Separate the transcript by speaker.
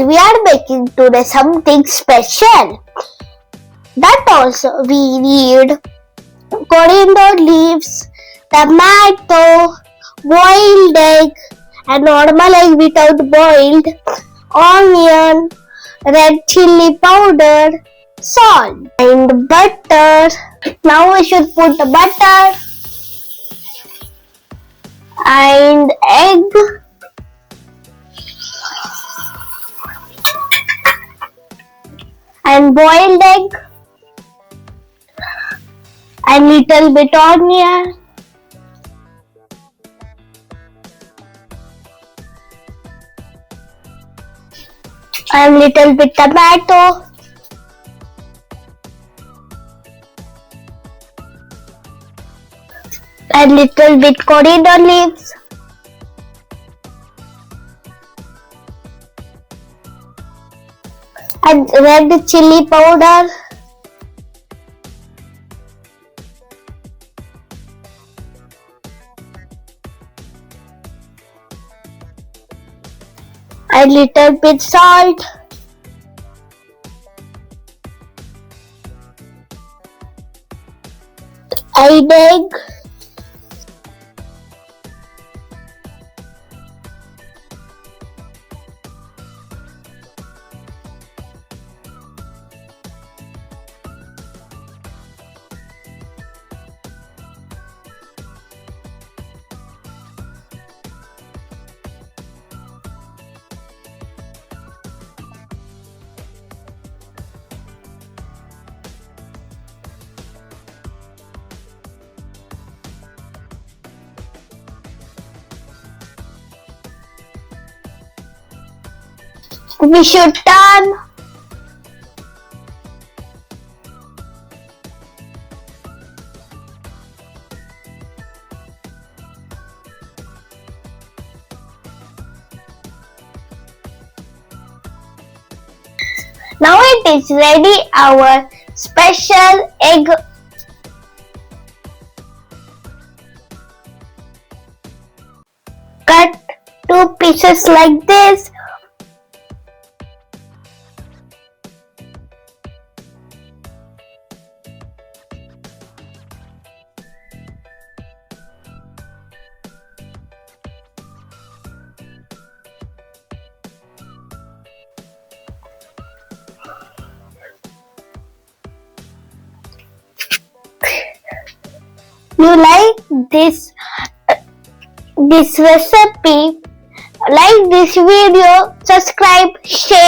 Speaker 1: we are making today something special. That also we need coriander leaves, tomato, boiled egg, and normal egg without boiled, onion, red chili powder, salt, and butter. Now we should put the butter and egg and boiled egg and little bit onion and little bit tomato and little bit coriander leaves and red chili powder and little bit salt and egg we should turn now it is ready our special egg cut 2 pieces like this. You like this recipe, like this video, subscribe, share.